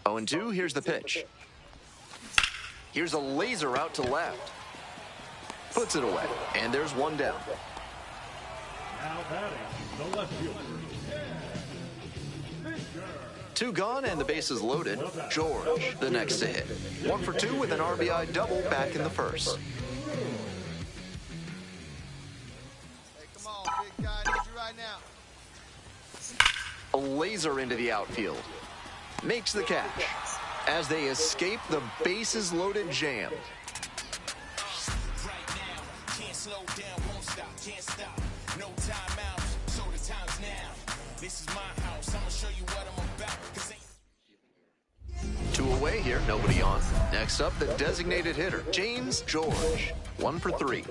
0-2, here's the pitch. Here's a laser out to left. Puts it away, and there's one down. Now batting, the left fielder. 2 gone and the bases loaded. George, the next to hit. 1 for 2 with an RBI double back in the first. Hey, come on, big guy. I need you right now. A laser into the outfield. Makes the catch as they escape the bases loaded jam. Right now, can't slow down, won't stop, can't stop. No timeout, so the time's now. This is my house, I'ma show you what I'm about. 2 away here, nobody on. Next up, the designated hitter, James George. 1 for 3.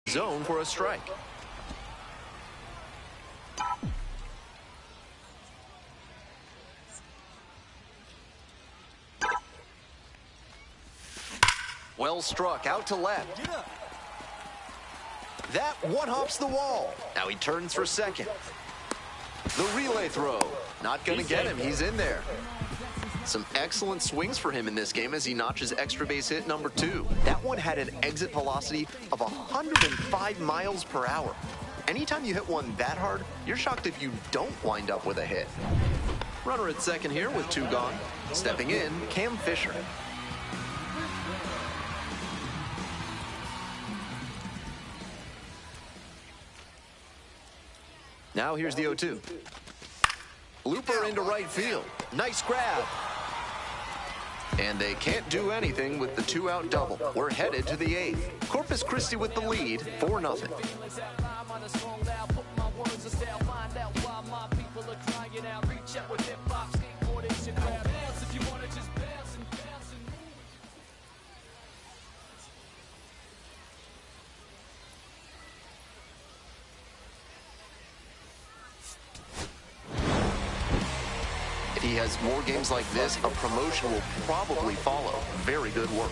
Zone for a strike. Well struck, out to left. That one hops the wall. Now he turns for second. The relay throw. Not going to get him. He's in there. Some excellent swings for him in this game as he notches extra base hit number 2. That one had an exit velocity of 105 miles per hour. Anytime you hit one that hard, you're shocked if you don't wind up with a hit. Runner at second here with 2 gone. Stepping in, Cam Fisher. Now here's the 0-2. Looper into right field. Nice grab. And they can't do anything with the 2-out double. We're headed to the 8th. Corpus Christi with the lead, 4-0. If he has more games like this, a promotion will probably follow. Very good work.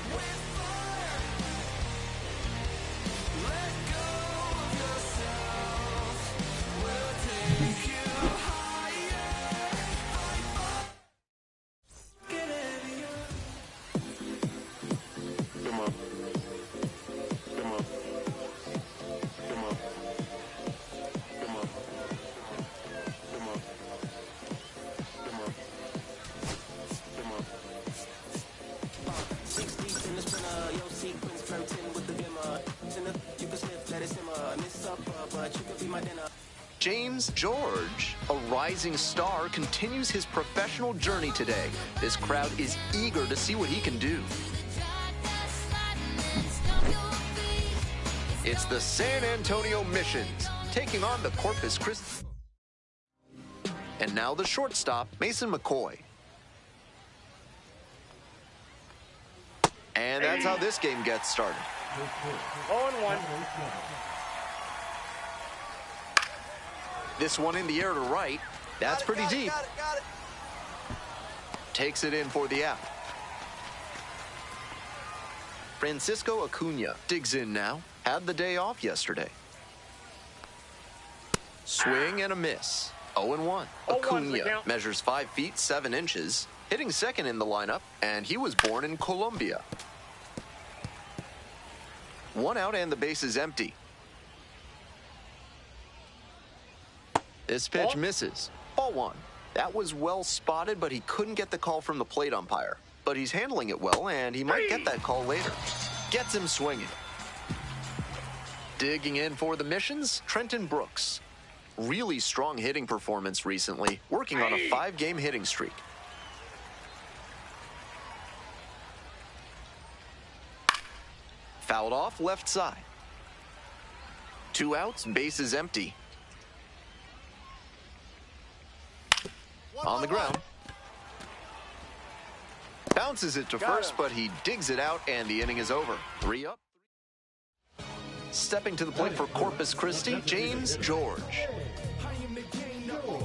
James George, a rising star, continues his professional journey today. This crowd is eager to see what he can do. It's the San Antonio Missions taking on the Corpus Christi. And now the shortstop, Mason McCoy. And that's how this game gets started. 0-1. This one in the air to right. That's pretty deep. Got it. Takes it in for the out. Francisco Acuna digs in now. Had the day off yesterday. Swing and a miss. 0-1. Acuna measures 5 feet 7 inches, hitting second in the lineup, and he was born in Colombia. 1 out and the base is empty. This pitch misses. Ball 1. That was well spotted, but he couldn't get the call from the plate umpire. But he's handling it well, and he might get that call later. Gets him swinging. Digging in for the Missions, Trenton Brooks. Really strong hitting performance recently, working on a 5-game hitting streak. Fouled off left side. 2 outs, base is empty. On the ground. Bounces it to first, but he digs it out, and the inning is over. 3 up. Stepping to the plate for Corpus Christi, James George.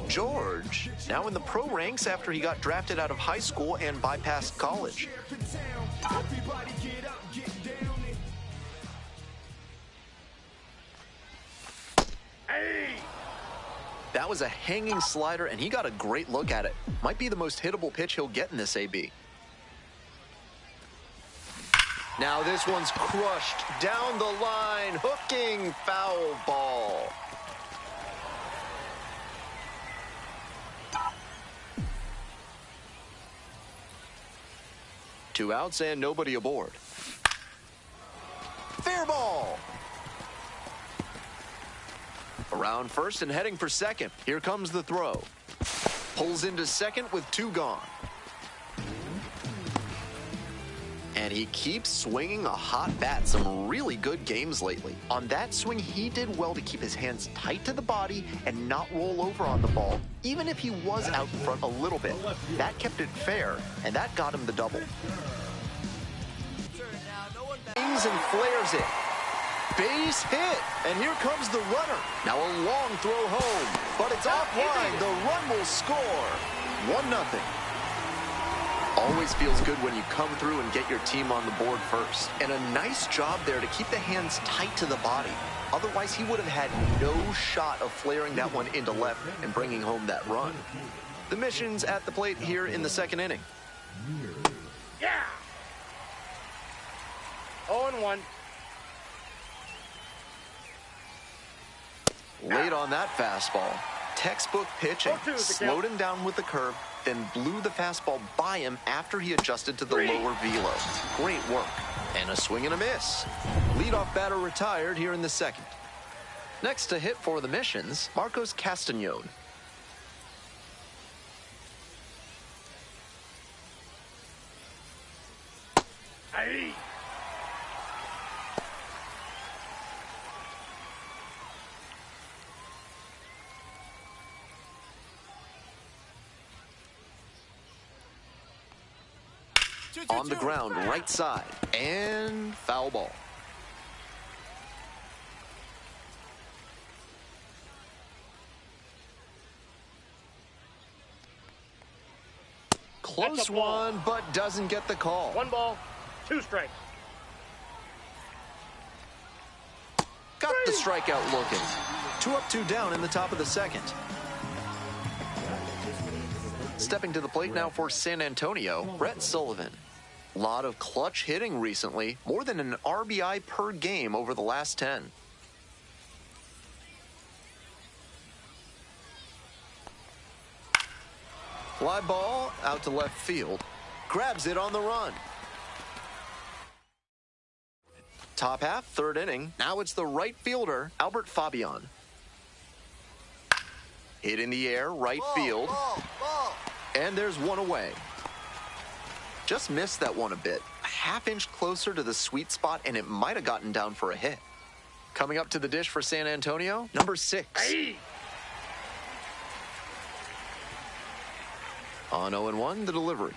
George, now in the pro ranks after he got drafted out of high school and bypassed college. That was a hanging slider, and he got a great look at it. Might be the most hittable pitch he'll get in this AB. Now this one's crushed down the line, hooking, foul ball. Two outs and nobody aboard. Fair ball. Around first and heading for second. Here comes the throw. Pulls into second with two gone. And he keeps swinging a hot bat. Some really good games lately. On that swing, he did well to keep his hands tight to the body and not roll over on the ball, even if he was out in front a little bit. That kept it fair, and that got him the double. Swings and flares it. Base hit, and here comes the runner. Now a long throw home, but it's offline. The run will score. 1-0. Always feels good when you come through and get your team on the board first. And a nice job there to keep the hands tight to the body. Otherwise, he would have had no shot of flaring that one into left and bringing home that run. The mission's at the plate here in the second inning. Yeah! 0-1. Late on that fastball. Textbook pitching. Slowed him down with the curve, then blew the fastball by him after he adjusted to the lower velo. Great work. And a swing and a miss. Leadoff batter retired here in the second. Next to hit for the Missions, Marcos Castañón. Aye. On the ground, right side, and foul ball. Close one, but doesn't get the call. 1 ball, 2 strikes. Got the strikeout looking. 2 up, 2 down in the top of the second. Stepping to the plate now for San Antonio, Brett Sullivan. Lot of clutch hitting recently, more than an RBI per game over the last 10. Fly ball out to left field. Grabs it on the run. Top half, third inning. Now it's the right fielder, Albert Fabian. Hit in the air, right field. And there's one away. Just missed that one a bit. A half-inch closer to the sweet spot, and it might have gotten down for a hit. Coming up to the dish for San Antonio, number 6. Aye. On 0-1, the delivery.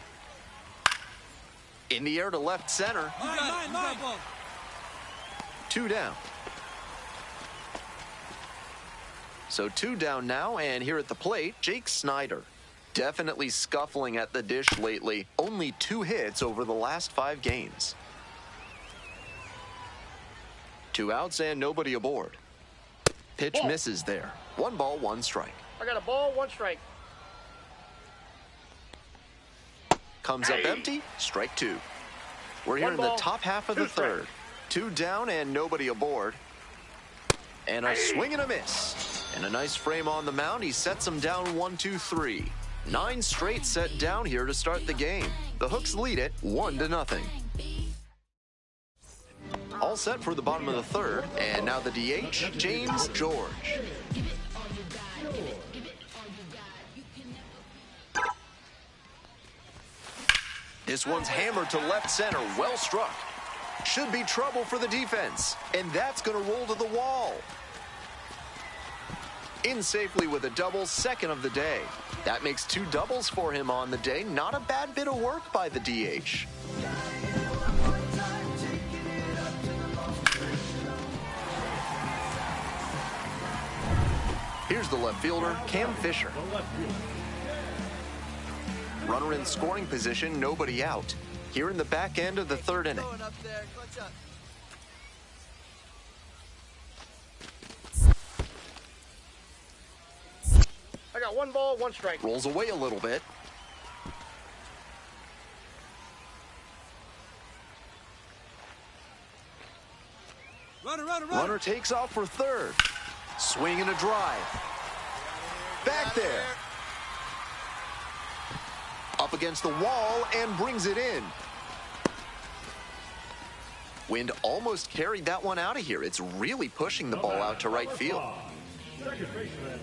In the air to left center. Mine. 2 down. So 2 down now, and here at the plate, Jake Snyder. Definitely scuffling at the dish lately. Only 2 hits over the last 5 games. 2 outs and nobody aboard. Pitch misses there. 1 ball, 1 strike. I got a ball, 1 strike. Comes up empty, strike 2. We're here in the top half of the third. 2 down and nobody aboard. And a swing and a miss. And a nice frame on the mound. He sets him down 1-2-3. 9 straight set down here to start the game. The Hooks lead it 1-0. All set for the bottom of the third. And now the DH, James George. This one's hammered to left center, well struck. Should be trouble for the defense, and that's going to roll to the wall. In safely with a double, second of the day. That makes 2 doubles for him on the day. Not a bad bit of work by the DH. Here's the left fielder, Cam Fisher. Runner in scoring position, nobody out. Here in the back end of the third inning. 1 ball, 1 strike. Rolls away a little bit. Runner takes off for third. Swing and a drive. Back there. Up against the wall and brings it in. Wind almost carried that one out of here. It's really pushing the ball out to right field. Second baseman,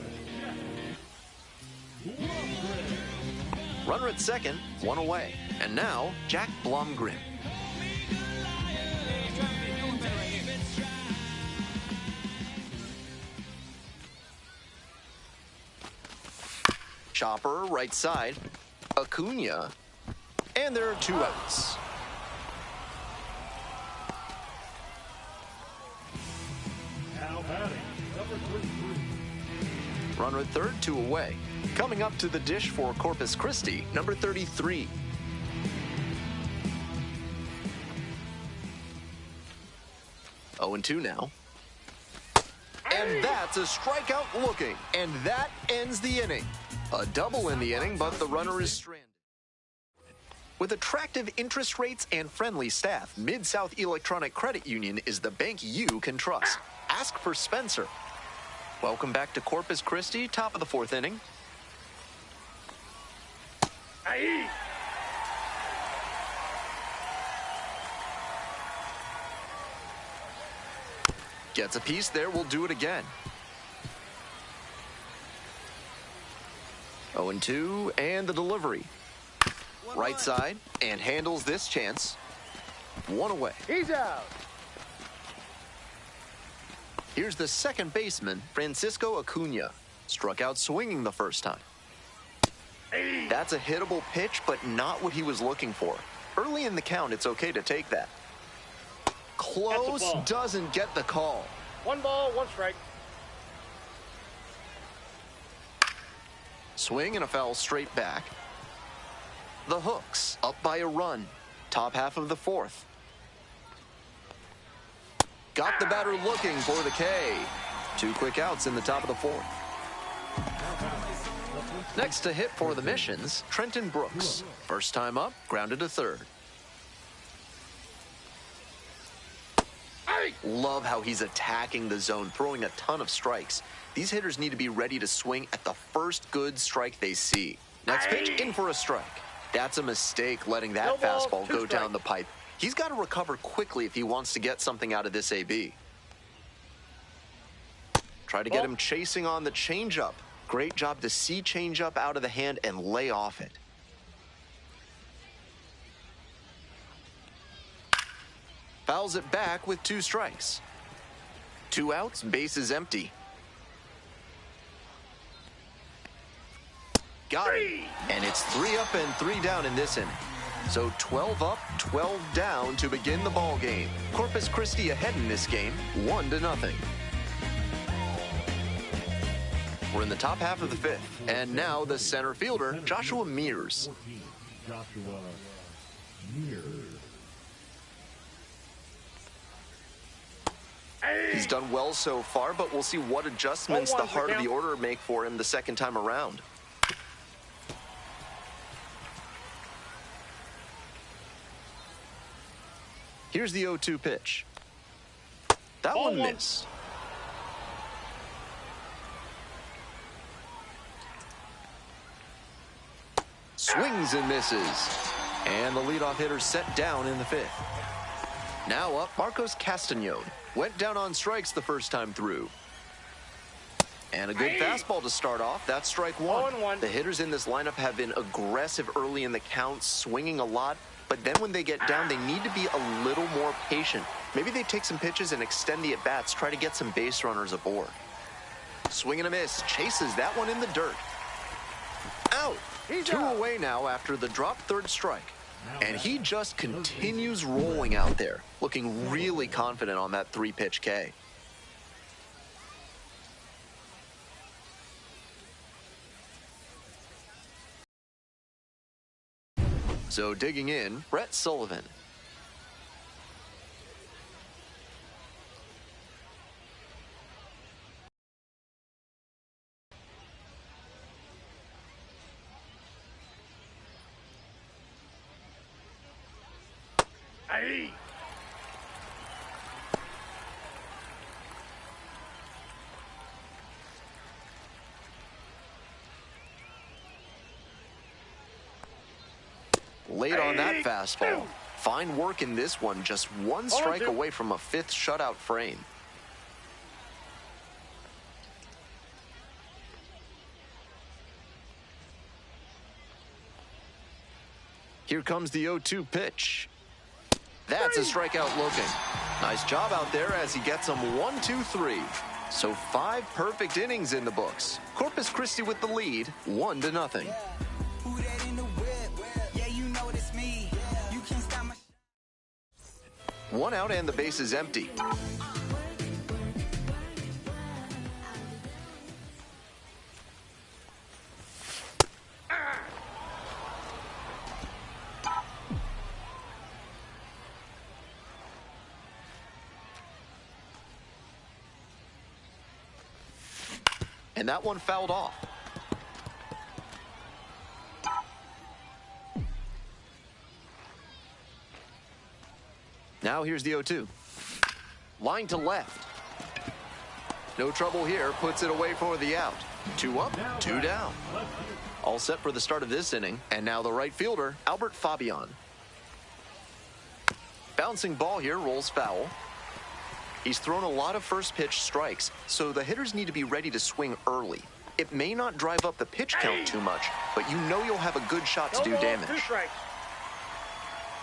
Runner at second, 1 away. And now, Jack Blomgren. Chopper, right side. Acuna. And there are 2 outs. now batting, number 33. Runner at third, 2 away. Coming up to the dish for Corpus Christi, number 33. Oh, and 2 now. And that's a strikeout looking. And that ends the inning. A double in the inning, but the runner is stranded. With attractive interest rates and friendly staff, Mid-South Electronic Credit Union is the bank you can trust. Ask for Spencer. Welcome back to Corpus Christi, top of the 4th inning. Aye. Gets a piece there, we'll do it again. 0-2, and the delivery. Right side, and handles this chance. 1 away. He's out. Here's the second baseman, Francisco Acuna. Struck out swinging the first time. That's a hittable pitch, but not what he was looking for. Early in the count, it's okay to take that. Close, ball. doesn't get the call. 1 ball, 1 strike. Swing and a foul straight back. The Hooks up by a run. Top half of the 4th. Got the batter looking for the K. 2 quick outs in the top of the 4th. Next to hit for the Missions, Trenton Brooks. First time up, grounded to third. Love how he's attacking the zone, throwing a ton of strikes. These hitters need to be ready to swing at the first good strike they see. Next pitch, in for a strike. That's a mistake, letting that No ball, fastball 2 go down strike. the pipe. He's got to recover quickly if he wants to get something out of this AB. Try to get him chasing on the changeup. Great job to see changeup out of the hand and lay off it. Fouls it back with 2 strikes. 2 outs, base is empty. Got it. And it's 3 up and 3 down in this inning. So 12 up, 12 down to begin the ball game. Corpus Christi ahead in this game, 1-0. We're in the top half of the 5th. And now the center fielder, Joshua Mears. 14, Joshua Mears. He's done well so far, but we'll see what adjustments the heart of the order make for him the second time around. Here's the 0-2 pitch. That Ball one one. missed. Swings and misses. And the leadoff hitter set down in the 5th. Now up, Marcos Castañon. Went down on strikes the first time through. And a good fastball to start off. That's strike 1. 0-1. The hitters in this lineup have been aggressive early in the count, swinging a lot. But then when they get down, they need to be a little more patient. Maybe they take some pitches and extend the at-bats, try to get some base runners aboard. Swing and a miss. Chases that one in the dirt. Out. He's 2 out. away now after the drop third strike. And he just continues rolling out there, looking really confident on that 3-pitch K. So digging in, Brett Sullivan. Aye. Late on that fastball. Fine work in this one, just one strike two. away from a fifth shutout frame. Here comes the 0-2 pitch. That's a strikeout looking. Nice job out there as he gets him 1-2-3. So 5 perfect innings in the books. Corpus Christi with the lead, 1-0. Who that in the whip? Yeah, you know it's me. You can't stop my 1 out and the base is empty. And that one fouled off. Now here's the 0-2. Line to left. No trouble here, puts it away for the out. 2 up, 2 down. All set for the start of this inning. And now the right fielder, Albert Fabian. Bouncing ball here, rolls foul. He's thrown a lot of first pitch strikes, so the hitters need to be ready to swing early. It may not drive up the pitch count too much, but you know you'll have a good shot to do No ball, damage. 2 strikes.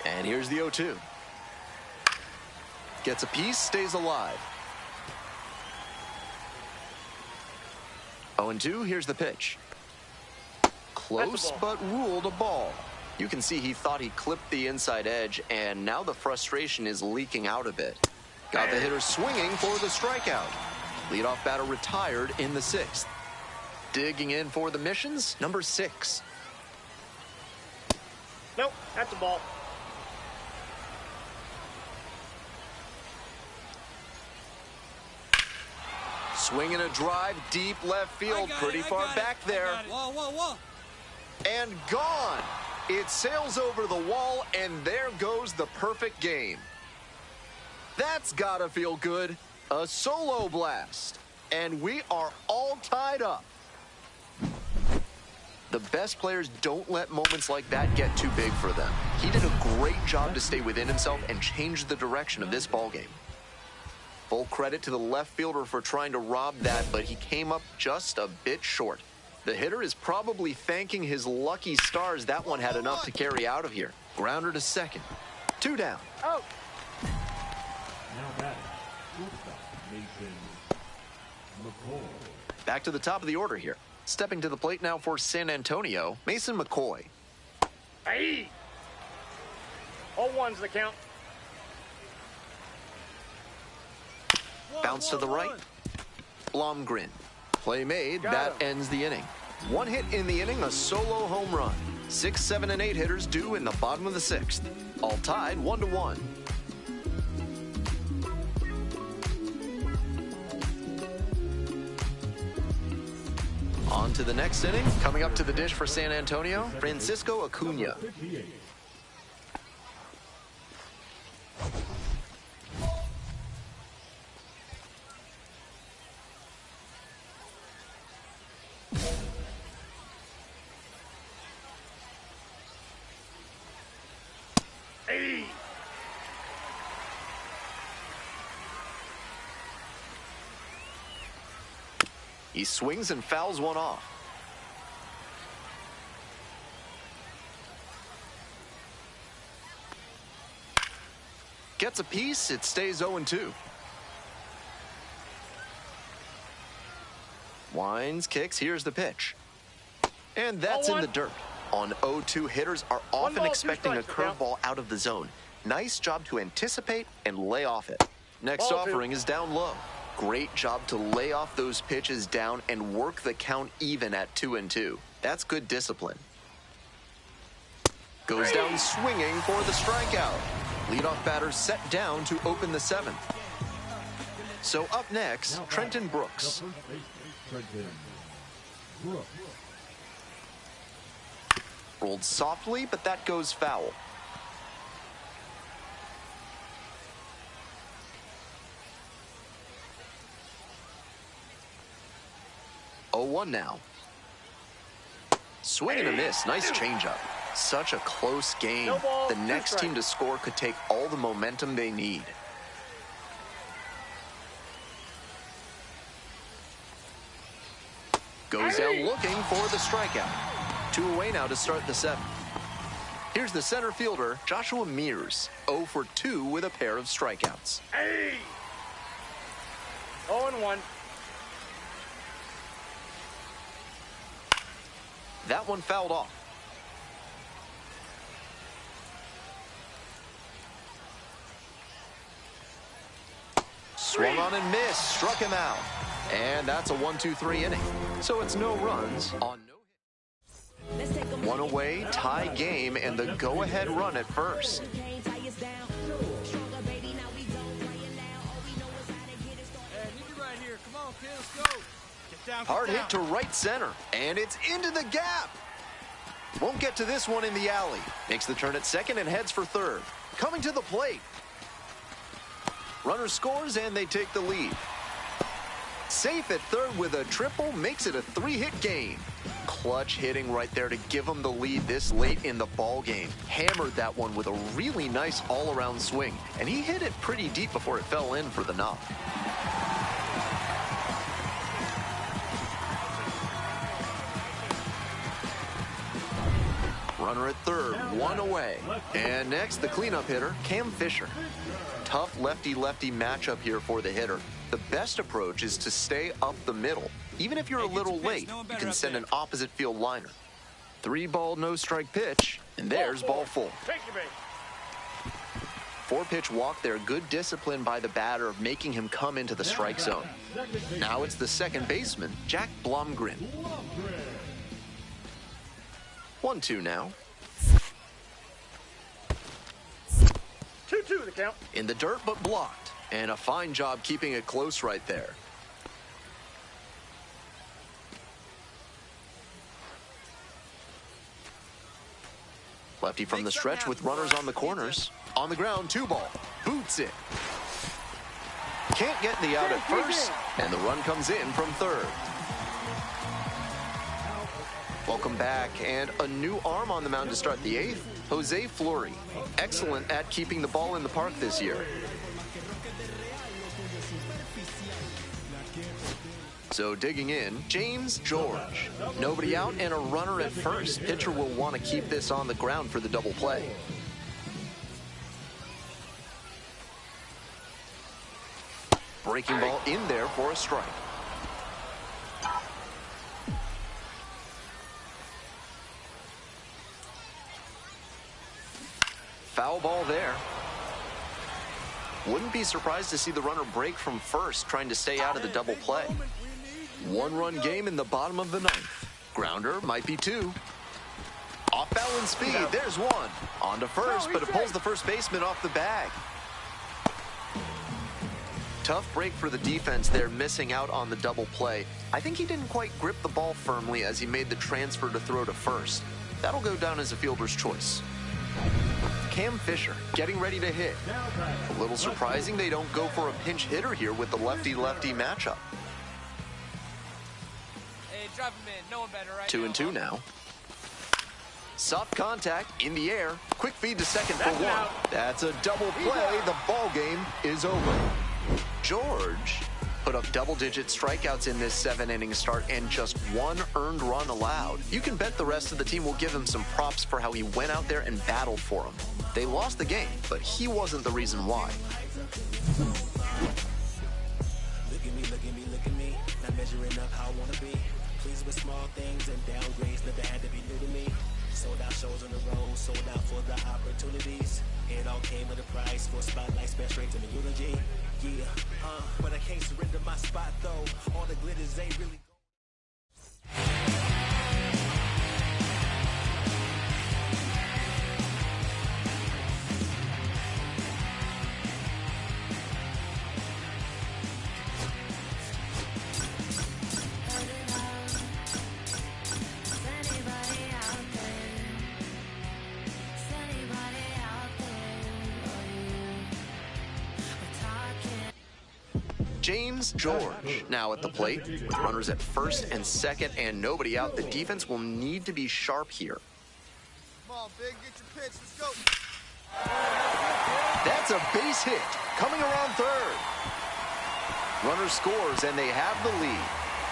And here's the 0-2. Gets a piece, stays alive. 0-2, here's the pitch. Close, ball. but ruled a ball. You can see he thought he clipped the inside edge, and now the frustration is leaking out a bit. Got the hitter swinging for the strikeout. Leadoff batter retired in the 6th. Digging in for the missions, number 6. Nope, that's a ball. Swinging a drive, deep left field, pretty far back there. Whoa, whoa, whoa. And gone. It sails over the wall, and there goes the perfect game. That's gotta feel good. A solo blast. And we are all tied up. The best players don't let moments like that get too big for them. He did a great job to stay within himself and change the direction of this ballgame. Full credit to the left fielder for trying to rob that, but he came up just a bit short. The hitter is probably thanking his lucky stars that one had enough to carry out of here. Grounder to second. 2 down. Oh, Now batting, shortstop, Mason McCoy. Back to the top of the order here. Stepping to the plate now for San Antonio, Mason McCoy. aye. 0-1's the count. Bounce to the right. Blomgren. Play made. That ends the inning. 1 hit in the inning, a solo home run. 6, 7, and 8 hitters due in the bottom of the 6th. All tied 1-1. On to the next inning. Coming up to the dish for San Antonio, Francisco Acuna. 58. Aye. He swings and fouls one off. Gets a piece, it stays 0-2. Winds, kicks, here's the pitch. And that's in the dirt. On 0-2, hitters are often ball, 2 expecting a strikes, count. curveball out of the zone. Nice job to anticipate and lay off it. Next Ball 2. offering is down low. Great job to lay off those pitches down and work the count even at 2-2. That's good discipline. Goes down swinging for the strikeout. Leadoff batter set down to open the 7th. So up next, Now Trenton batting, Brooks. the first baseman, Trenton Brooks. Rolled softly, but that goes foul. 0-1 now. Swing and a miss. Nice changeup. Such a close game. No ball, The two next strikes. team to score could take all the momentum they need. Goes down looking for the strikeout. 2 away now to start the 7th. Here's the center fielder, Joshua Mears, 0 for 2 with a pair of strikeouts. Hey! 0-1. That one fouled off. Swung on and missed, struck him out. And that's a 1-2-3 inning. So it's no runs on no hit. 1 away, tie game, and the go-ahead run at first. Hey, need you right here. Come on, kid, let's go. Get down, Hard hit to right center, and it's into the gap. Won't get to this one in the alley. Makes the turn at second and heads for third. Coming to the plate. Runner scores, and they take the lead. Safe at third with a triple makes it a 3-hit game. Clutch hitting right there to give them the lead this late in the ball game. Hammered that one with a really nice all-around swing, and he hit it pretty deep before it fell in for the knock. Runner at third, 1 away. And next, the cleanup hitter, Cam Fisher. Tough lefty-lefty matchup here for the hitter. The best approach is to stay up the middle. Even if you're a little late, you can send an opposite field liner. 3-ball, no-strike pitch, and there's ball 4. Take your base. 4-pitch walk there. Good discipline by the batter of making him come into the strike zone. Now it's the second baseman, Jack Blumgren. 1-2 now. 2-2 the count. In the dirt, but blocked. And a fine job keeping it close right there. Lefty from the stretch with runners on the corners. On the ground, 2-ball. Boots it. Can't get the out at first, and the run comes in from third. Welcome back, and a new arm on the mound to start the 8th, Jose Fleury. Excellent at keeping the ball in the park this year. So digging in, James George. Nobody out and a runner at first. Pitcher will want to keep this on the ground for the double play. Breaking ball in there for a strike. Foul ball there. Wouldn't be surprised to see the runner break from first, trying to stay out of the double play. 1-run game in the bottom of the 9th. Grounder might be 2. Off balance speed, there's 1. On to first, but it pulls the first baseman off the bag. Tough break for the defense there, missing out on the double play. I think he didn't quite grip the ball firmly as he made the transfer to throw to first. That'll go down as a fielder's choice. Cam Fisher getting ready to hit. A little surprising they don't go for a pinch hitter here with the lefty-lefty matchup. Hey, drop him in. No one better right 2-2 now. Soft contact in the air. Quick feed to second for 1. That's a double play. The ball game is over. George put up double-digit strikeouts in this 7-inning start and just 1 earned run allowed. You can bet the rest of the team will give him some props for how he went out there and battled for them. They lost the game, but he wasn't the reason why. Look at me, not measuring up how I want to be. Pleased with small things and downgrades, never had to be new to me. Sold out shows on the road, sold out for the opportunities. It all came with a price for spotlight, spent straight to the eulogy. Yeah, but I can't surrender my spot though. All the glitters ain't really. James George now at the plate. With runners at first and second and nobody out, the defense will need to be sharp here. Come on, Big, get your pitch. Let's go. That's a base hit coming around third. Runner scores and they have the lead.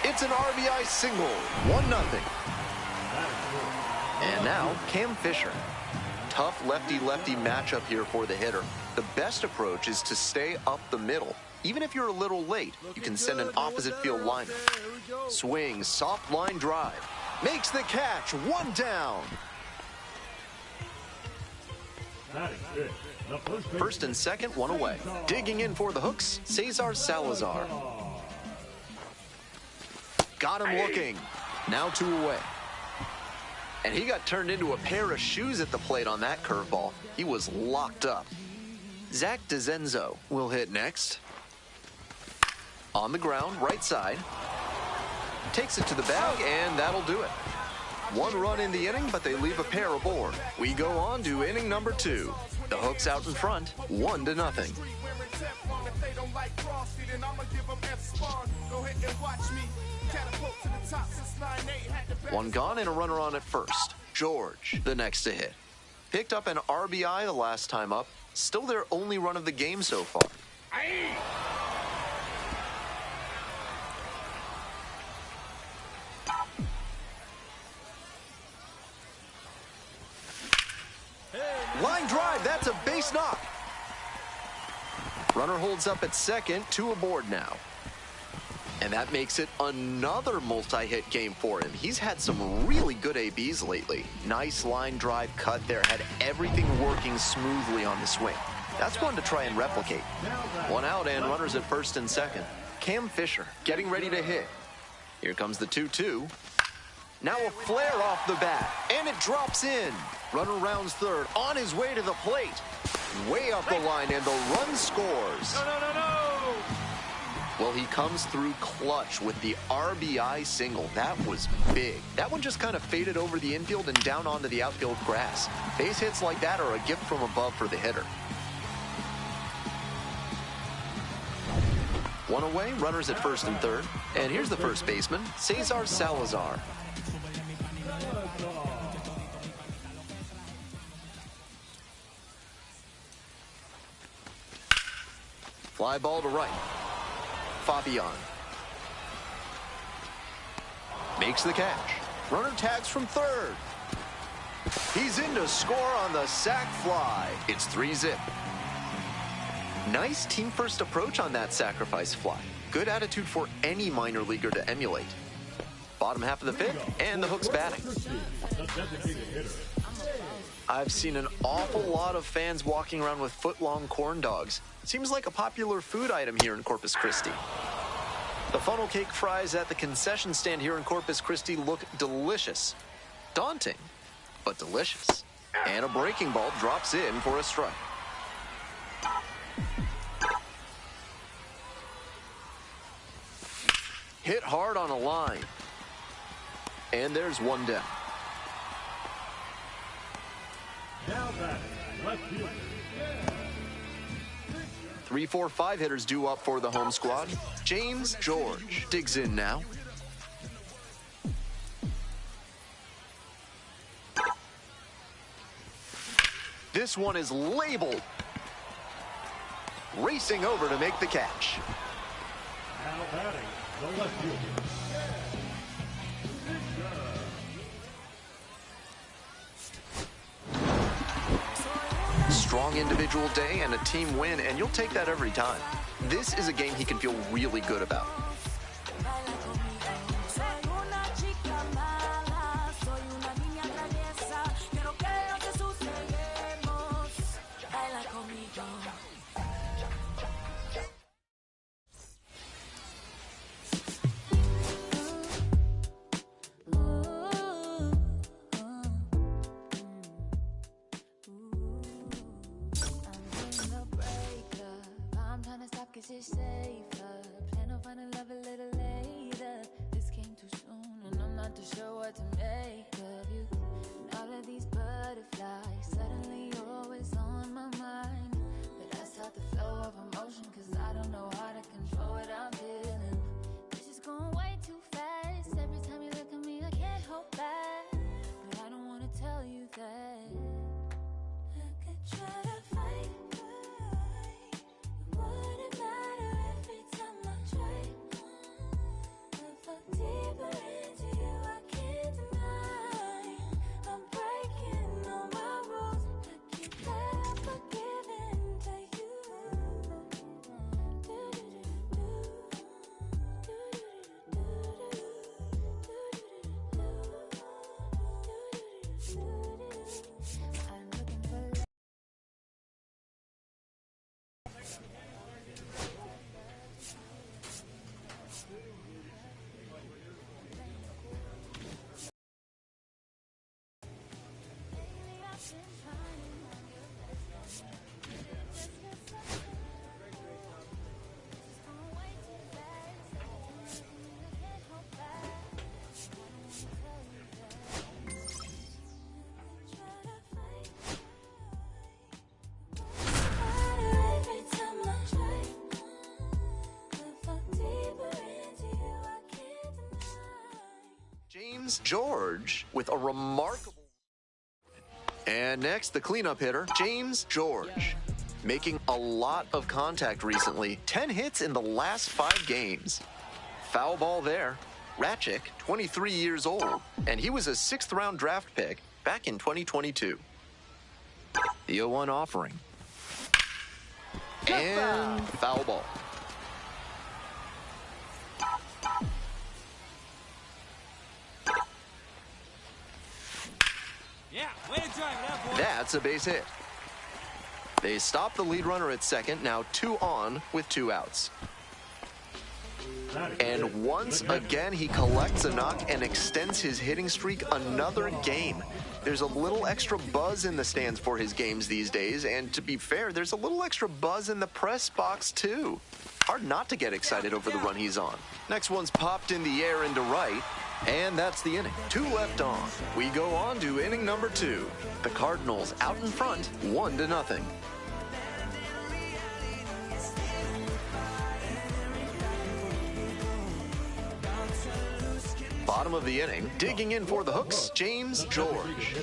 It's an RBI single, 1-0. And now Cam Fisher. Tough lefty-lefty matchup here for the hitter. The best approach is to stay up the middle. Even if you're a little late, you can send an opposite field liner. Swings, soft line drive. Makes the catch, 1 down. First and second, 1 away. Digging in for the hooks, Cesar Salazar. Got him looking. Now 2 away. And he got turned into a pair of shoes at the plate on that curveball. He was locked up. Zach DeZenzo will hit next. On the ground, right side. Takes it to the bag, and that'll do it. 1 run in the inning, but they leave a pair aboard. We go on to inning number 2. The Hooks out in front, 1-0. One gone and a runner on at first. George, the next to hit. Picked up an RBI the last time up. Still their only run of the game so far. Line drive, that's a base knock. Runner holds up at second, 2 aboard now. And that makes it another multi-hit game for him. He's had some really good ABs lately. Nice line drive cut there, had everything working smoothly on the swing. That's one to try and replicate. 1 out and runners at first and second. Cam Fisher getting ready to hit. Here comes the 2-2. Now a flare off the bat, and it drops in. Runner rounds third, on his way to the plate. Way up the line, and the run scores. No. Well, he comes through clutch with the RBI single. That was big. That one just kind of faded over the infield and down onto the outfield grass. Base hits like that are a gift from above for the hitter. 1 away, runners at first and third. And here's the first baseman, Cesar Salazar. Fly ball to right. Fabian makes the catch. Runner tags from third. He's in to score on the sac fly. It's 3-0. Nice team first approach on that sacrifice fly. Good attitude for any minor leaguer to emulate. Bottom half of the 5th, and the Hooks batting. I've seen an awful lot of fans walking around with foot-long corn dogs. Seems like a popular food item here in Corpus Christi. The funnel cake fries at the concession stand here in Corpus Christi look delicious. Daunting, but delicious. And a breaking ball drops in for a strike. Hit hard on a line. And there's 1 down. Now batting, left fielder. 3, 4, 5 hitters due up for the home squad. James George digs in now. This one is labeled. Racing over to make the catch. Now batting, the left fielder. Strong individual day and a team win, and you'll take that every time. This is a game he can feel really good about. Cause it's safer. Plan on finding love a little later. James George with a remarkable... And next, the cleanup hitter, James George. Making a lot of contact recently. 10 hits in the last 5 games. Foul ball there. Ratchik, 23 years old, and he was a 6th-round draft pick back in 2022. The 0-1 offering. And foul ball. Yeah, way to drive it out, boy. That's a base hit. They stop the lead runner at second, now 2 on with 2 outs. And once again, he collects a knock and extends his hitting streak another game. There's a little extra buzz in the stands for his games these days, and to be fair, there's a little extra buzz in the press box too. Hard not to get excited over the run he's on. Next one's popped in the air into right, and that's the inning. 2 left on. We go on to inning number 2. The Cardinals out in front, 1-0. Bottom of the inning, digging in for the hooks, James George.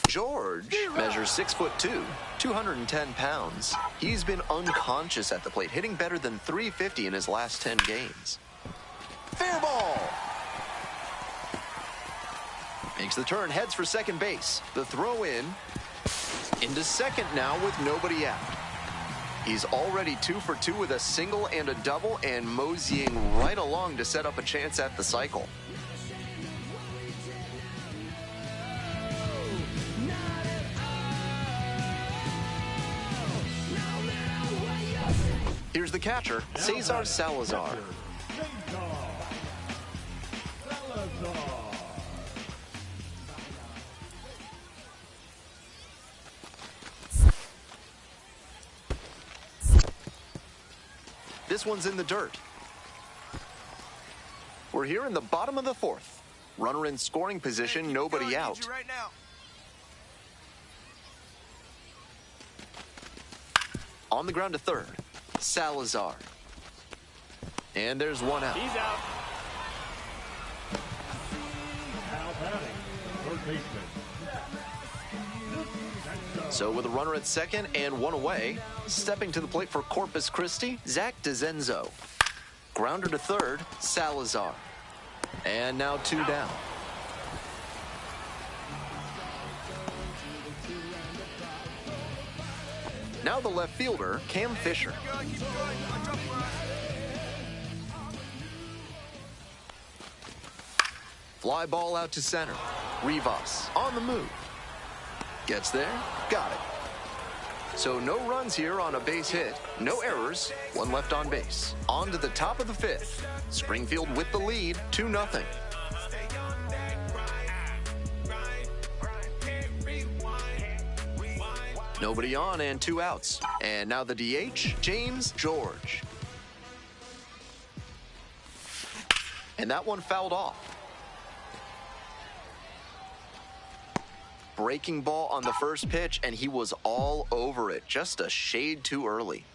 George measures 6'2", 210 pounds. He's been unconscious at the plate, hitting better than .350 in his last 10 games. Fair ball! Makes the turn, heads for second base. The throw into second now with nobody out. He's already 2 for 2 with a single and a double, and moseying right along to set up a chance at the cycle. Here's the catcher, Cesar Salazar. This one's in the dirt. We're here in the bottom of the 4th. Runner in scoring position, nobody out. Right now. On the ground to third, Salazar. And there's 1 out. He's out. Now batting, third baseman. So with a runner at second and 1 away, stepping to the plate for Corpus Christi, Zach DeZenzo. Grounder to third, Salazar. And now 2 down. Now the left fielder, Cam Fisher. Fly ball out to center. Rivas on the move. Gets there, got it. So no runs here on a base hit, no errors, 1 left on base. On to the top of the 5th. Springfield with the lead, 2-0. Nobody on and 2 outs. And now the DH, James George. And that one fouled off. Breaking ball on the first pitch, and he was all over it. Just a shade too early.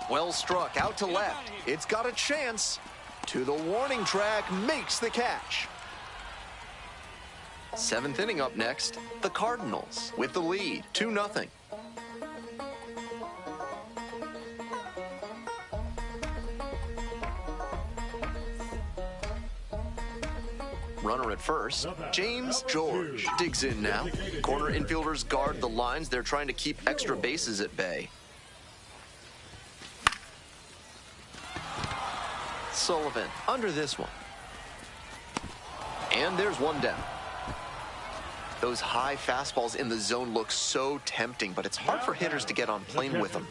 Well struck, out to left. It's got a chance. To the warning track, makes the catch. 7th inning up next. The Cardinals with the lead, 2-0. Runner at first, James George digs in now. Corner infielders guard the lines. They're trying to keep extra bases at bay. Sullivan under this one. And there's 1 down. Those high fastballs in the zone look so tempting, but it's hard for hitters to get on plane with them.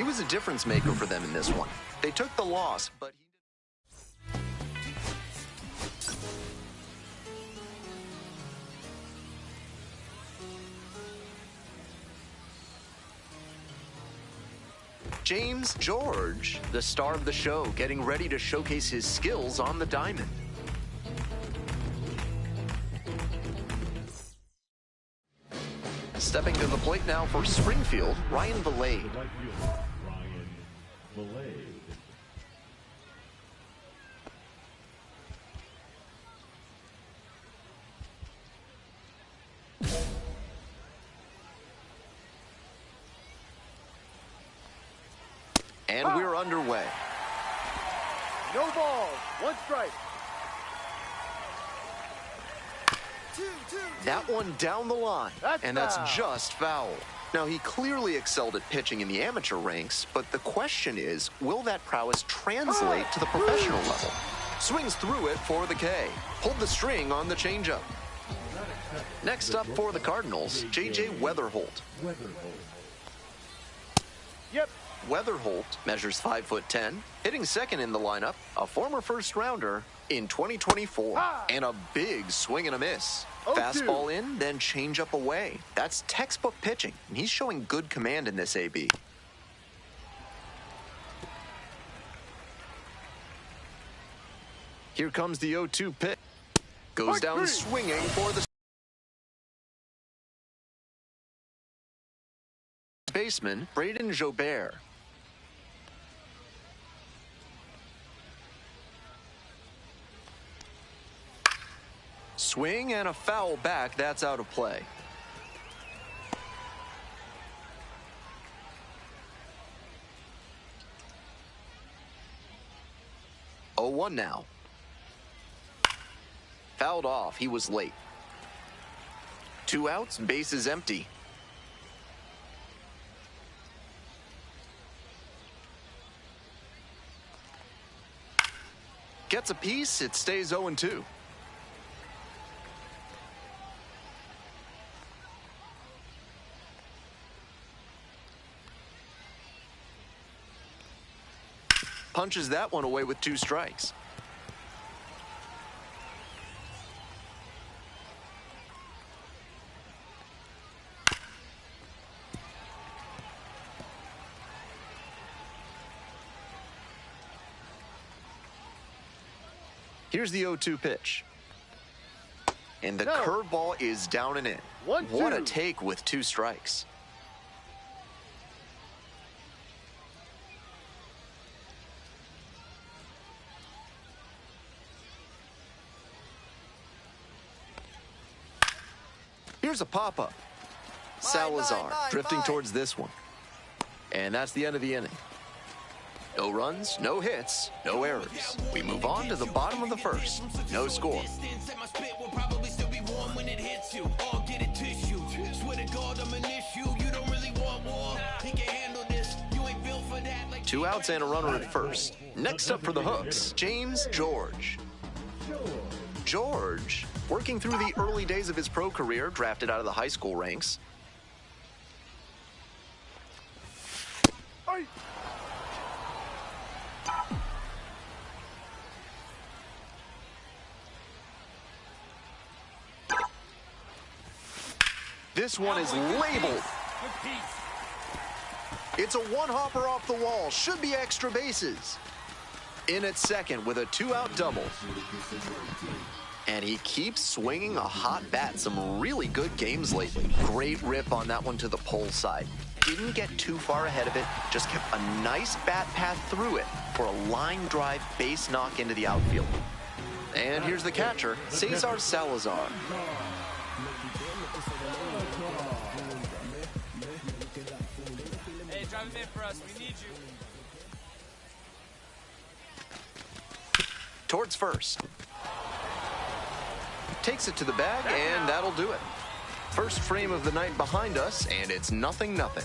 was a difference maker for them in this one. They took the loss, but James George, the star of the show, getting ready to showcase his skills on the diamond. Stepping to the plate now for Springfield, Ryan Valade. The right fielder, Ryan Valade. And we're underway. No ball. One strike. That one down the line, and that's just foul. Now, he clearly excelled at pitching in the amateur ranks, but the question is, will that prowess translate to the professional level? Swings through it for the K. Pulled the string on the changeup. Next up for the Cardinals, J.J. Weatherholt. Yep. Weatherholt measures 5'10", hitting second in the lineup, a former first-rounder in 2024, and a big swing and a miss. Fastball in, then changeup away. That's textbook pitching, and he's showing good command in this AB. Here comes the 0-2 pitch. Goes down swinging for the baseman, Braden Jobert. Swing and a foul back. That's out of play. Oh, 1 now. Fouled off. He was late. 2 outs, bases empty. Gets a piece. It stays 0-2. Punches that one away with 2 strikes. Here's the 0-2 pitch. And the curveball is down and in. What a take with 2 strikes. Here's a pop-up. Salazar drifting towards this one. And that's the end of the inning. No runs, no hits, no errors. We move on to the bottom of the first. No score. Two outs and a runner at first. Next up for the Hooks, James George. George, working through the early days of his pro career, drafted out of the high school ranks. This one is labeled. It's a one-hopper off the wall. Should be extra bases. In at second with a 2-out double. And he keeps swinging a hot bat. Some really good games lately. Great rip on that one to the pole side. Didn't get too far ahead of it. Just kept a nice bat path through it for a line drive base knock into the outfield. And here's the catcher, Cesar Salazar. Hey, drive him in for us. We need you. Towards first. Takes it to the bag, and that'll do it. First frame of the night behind us, and it's 0-0.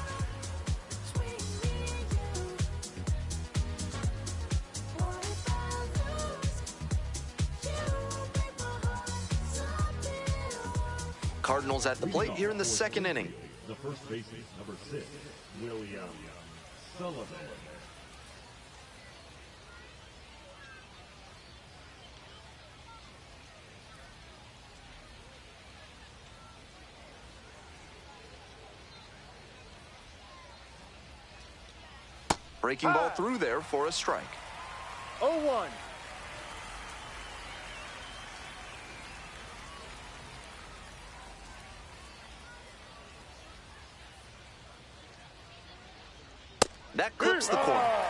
Cardinals at the plate here in the second inning. The first baseman, number 6, William Sullivan. Breaking ball through there for a strike. 0-1. That clips the corner.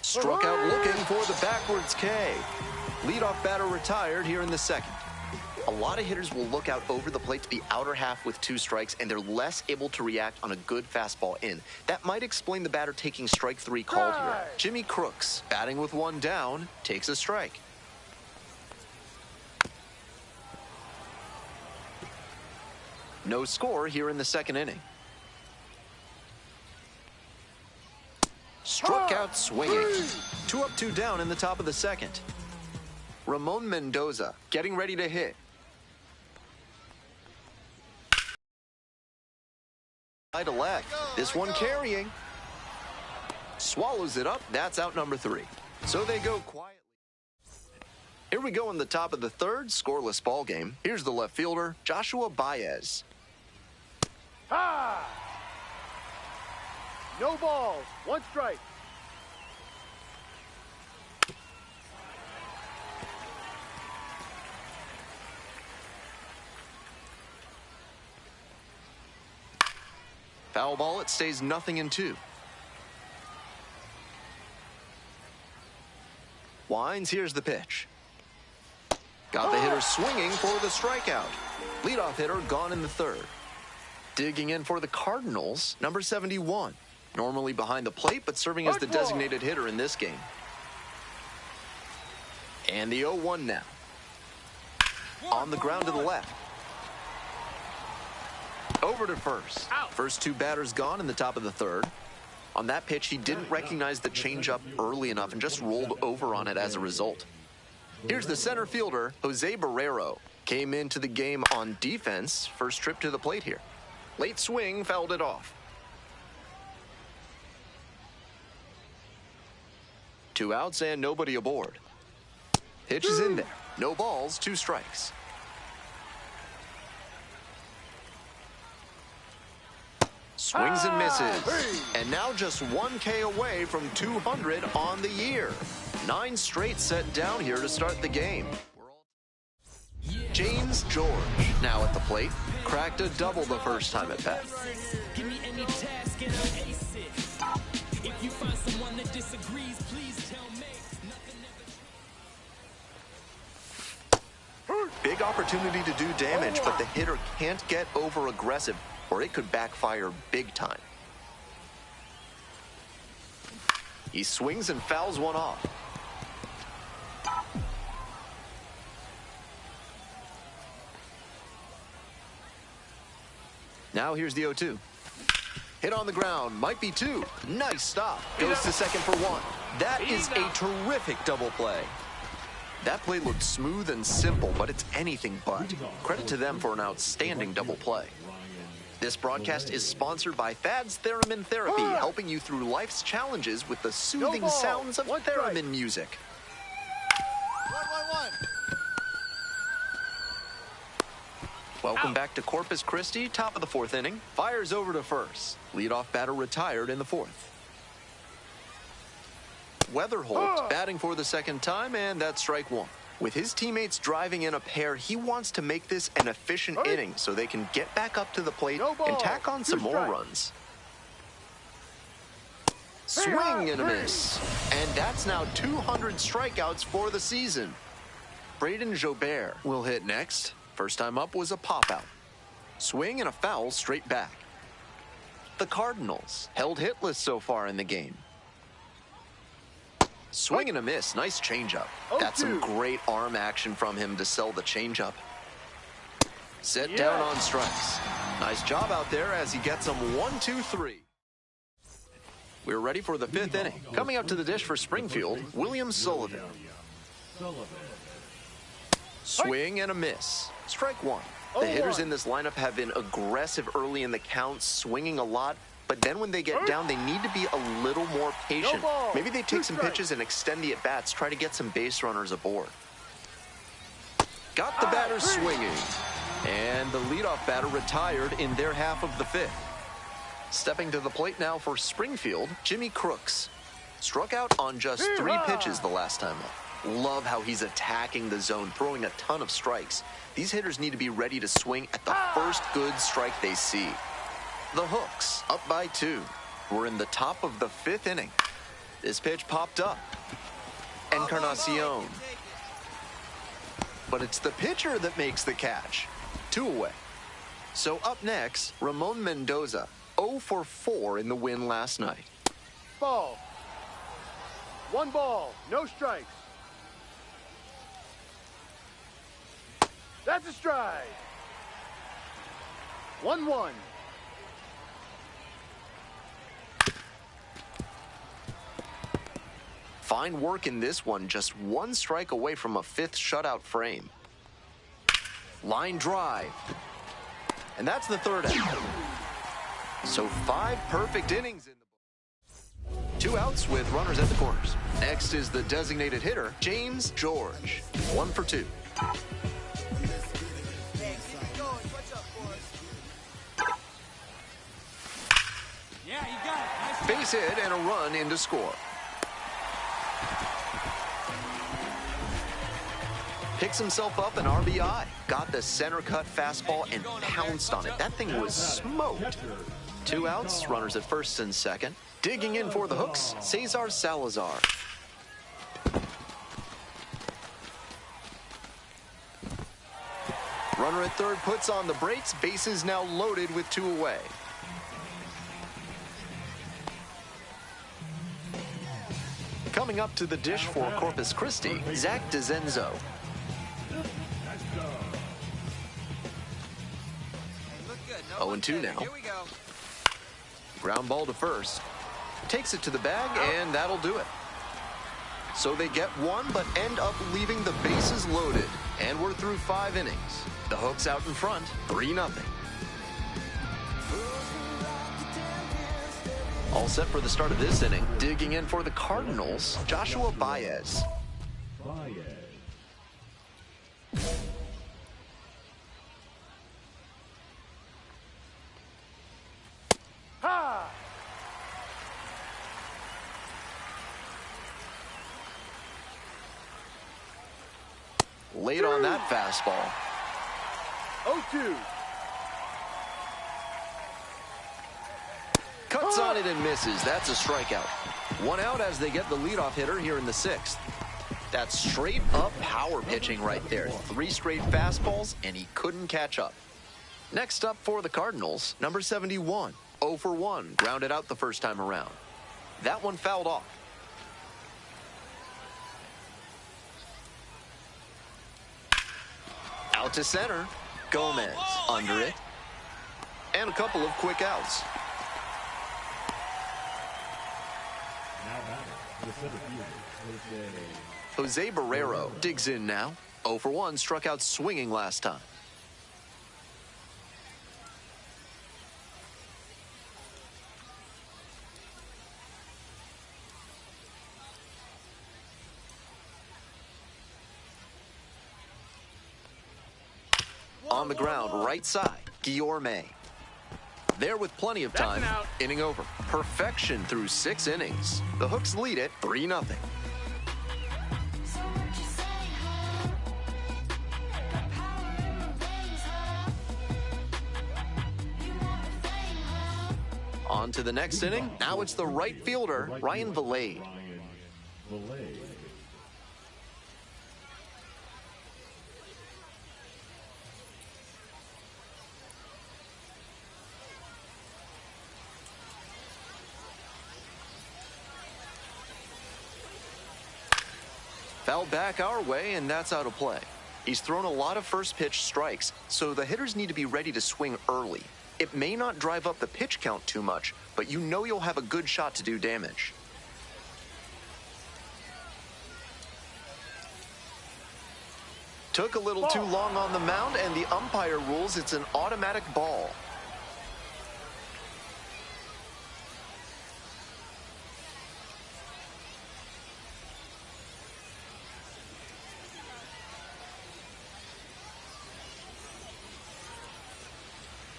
Struck out looking for the backwards K. Leadoff batter retired here in the second. A lot of hitters will look out over the plate to the outer half with 2 strikes, and they're less able to react on a good fastball in. That might explain the batter taking strike 3 called here. Jimmy Crooks, batting with 1 down, takes a strike. No score here in the second inning. Struck out swinging. 2 up, 2 down in the top of the second. Ramon Mendoza getting ready to hit. To left. This one carrying. Swallows it up. That's out number 3. So they go quietly. Here we go in the top of the third. Scoreless ball game. Here's the left fielder, Joshua Baez. No balls. 1 strike. Foul ball, it stays 0-2. Wines, here's the pitch. Got the hitter swinging for the strikeout. Leadoff hitter gone in the third. Digging in for the Cardinals, number 71. Normally behind the plate, but serving as the designated hitter in this game. And the 0-1 now. On the ground to the left. Over to first. First 2 batters gone in the top of the third. On that pitch, he didn't recognize the changeup early enough and just rolled over on it as a result. Here's the center fielder, Jose Barrero. Came into the game on defense. First trip to the plate here. Late swing, fouled it off. 2 outs and nobody aboard. Pitch is in there. No balls, 2 strikes. Swings and misses. And now just 1 K away from 200 on the year. 9 straight set down here to start the game. James George, now at the plate, cracked a double the first time at bat. Give me any task and I'll ace it. If you find someone that disagrees, please tell me. Big opportunity to do damage, but the hitter can't get over aggressive or it could backfire big time. He swings and fouls one off. Now here's the 0-2. Hit on the ground, might be 2. Nice stop. Goes to second for 1. That is a terrific double play. That play looked smooth and simple, but it's anything but. Credit to them for an outstanding double play. This broadcast is sponsored by Thad's Theremin Therapy, helping you through life's challenges with the soothing sounds of theremin music. 1-1-1. Welcome back to Corpus Christi, top of the 4th inning. Fires over to first. Leadoff batter retired in the 4th. Weatherholt batting for the second time, and that's strike 1. With his teammates driving in a pair, he wants to make this an efficient inning so they can get back up to the plate and tack on some more runs. Swing and a miss. And that's now 200 strikeouts for the season. Braden Jobert will hit next. First time up was a pop-out. Swing and a foul straight back. The Cardinals held hitless so far in the game. Swing and a miss. Nice changeup. That's some great arm action from him to sell the changeup. Set down on strikes. Nice job out there as he gets them 1-2-3. We're ready for the 5th inning. Coming up to the dish for Springfield, William Sullivan. Swing and a miss. Strike 1. The hitters in this lineup have been aggressive early in the count, swinging a lot. But then when they get down, they need to be a little more patient. Maybe they take some pitches and extend the at-bats, try to get some base runners aboard. Got the batter swinging. And the leadoff batter retired in their half of the 5th. Stepping to the plate now for Springfield, Jimmy Crooks. Struck out on just 3 pitches the last time up. Love how he's attacking the zone, throwing a ton of strikes. These hitters need to be ready to swing at the first good strike they see. The Hooks, up by 2. We're in the top of the 5th inning. This pitch popped up. Encarnacion. But it's the pitcher that makes the catch. 2 away. So up next, Ramon Mendoza, 0 for 4 in the win last night. Ball. 1 ball, no strikes. That's a strike. 1-1. Fine work in this one, just 1 strike away from a 5th shutout frame. Line drive. And that's the 3rd out. So 5 perfect innings in the book. 2 outs with runners at the corners. Next is the designated hitter, James George. 1 for 2. Yeah, you got it. Nice Base hit and a run in to score. Picks himself up an RBI. Got the center cut fastball and pounced on it. That thing was smoked. 2 outs, runners at first and second. Digging in for the hooks, Cesar Salazar. Runner at third puts on the brakes. Bases now loaded with 2 away. Coming up to the dish for Corpus Christi, Zach DeZenzo. 0-2 now. Here we go. Ground ball to first. Takes it to the bag, and that'll do it. So they get 1, but end up leaving the bases loaded. And we're through 5 innings. The Hooks out in front, 3-0. All set for the start of this inning. Digging in for the Cardinals, Joshua Baez. Ha! Late on that fastball. 0-2. Cuts on it and misses. That's a strikeout. 1 out as they get the leadoff hitter here in the 6th. That's straight up power pitching right there. 3 straight fastballs, and he couldn't catch up. Next up for the Cardinals, number 71. 0 for 1, grounded out the first time around. That one fouled off. Out to center. Gomez under it. And a couple of quick outs. Now batting, the center fielder, Jose Barrero digs in now. 0 for 1, struck out swinging last time. On the ground, right side, Guillorme. There with plenty of time. Inning over. Perfection through 6 innings. The Hooks lead it 3-0. On to the next inning. Now it's the right fielder, Ryan Valade. Foul back our way, and that's out of play. He's thrown a lot of first pitch strikes, so the hitters need to be ready to swing early. It may not drive up the pitch count too much, but you know you'll have a good shot to do damage. Took a little too long on the mound, and the umpire rules it's an automatic ball.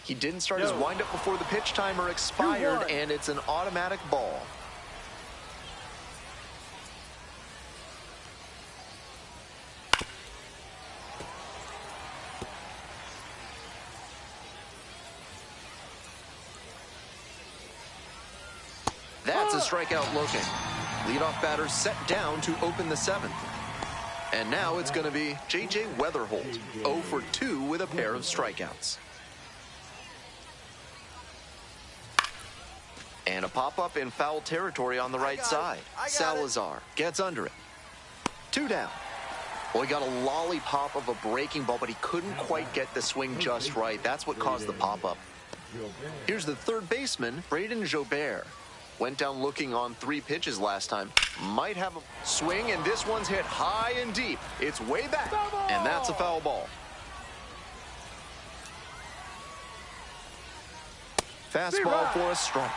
He didn't start his windup before the pitch timer expired, and it's an automatic ball. That's a strikeout looking. leadoff batter set down to open the 7th. And now it's going to be J.J. Weatherholt, 0 for 2 with a pair of strikeouts. And a pop-up in foul territory on the right side. Salazar gets under it. 2 down. Well, he got a lollipop of a breaking ball, but he couldn't quite get the swing just right. That's what caused the pop-up. Here's the third baseman, Braden Jobert. Went down looking on 3 pitches last time. Might have a swing, and this one's hit high and deep. It's way back, and that's a foul ball. Fastball for a strike.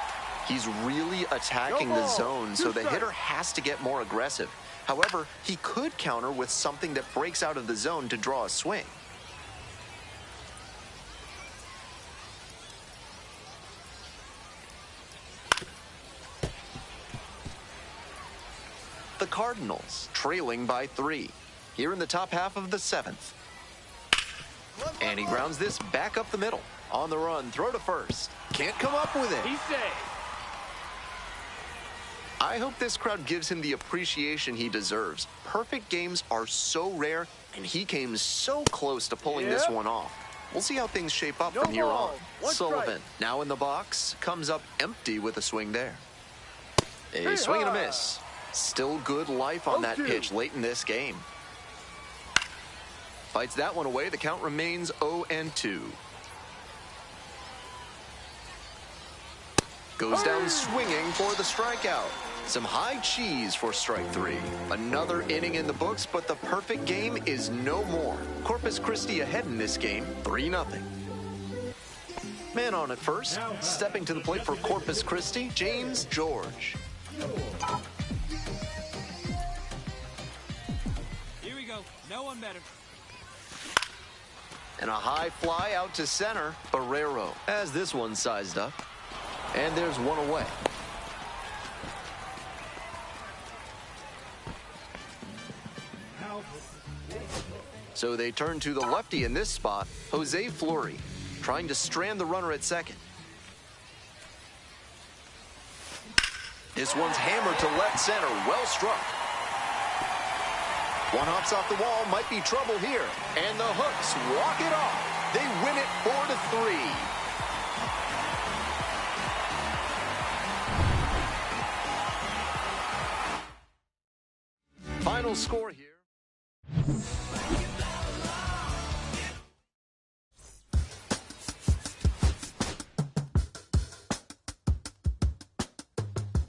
He's really attacking the zone, so the hitter has to get more aggressive. However, he could counter with something that breaks out of the zone to draw a swing. The Cardinals trailing by 3 here in the top half of the 7th. And he grounds this back up the middle. On the run, throw to first. Can't come up with it. He's safe. I hope this crowd gives him the appreciation he deserves. Perfect games are so rare, and he came so close to pulling this one off. We'll see how things shape up from here on. Sullivan, now in the box, comes up empty with a swing there. A swing and a miss. Still good life on that pitch late in this game. Fights that one away. The count remains 0-2. Goes down swinging for the strikeout. Some high cheese for strike 3. Another inning in the books, but the perfect game is no more. Corpus Christi ahead in this game, 3-0. Man on at first. Stepping to the plate for Corpus Christi, James George. Here we go. No one better. And a high fly out to center. Barrero has this one sized up. And there's one away. So they turn to the lefty in this spot, Jose Fleury, trying to strand the runner at second. This one's hammered to left center, well struck. One hops off the wall, might be trouble here. And the Hooks walk it off. They win it 4-3. Final score here.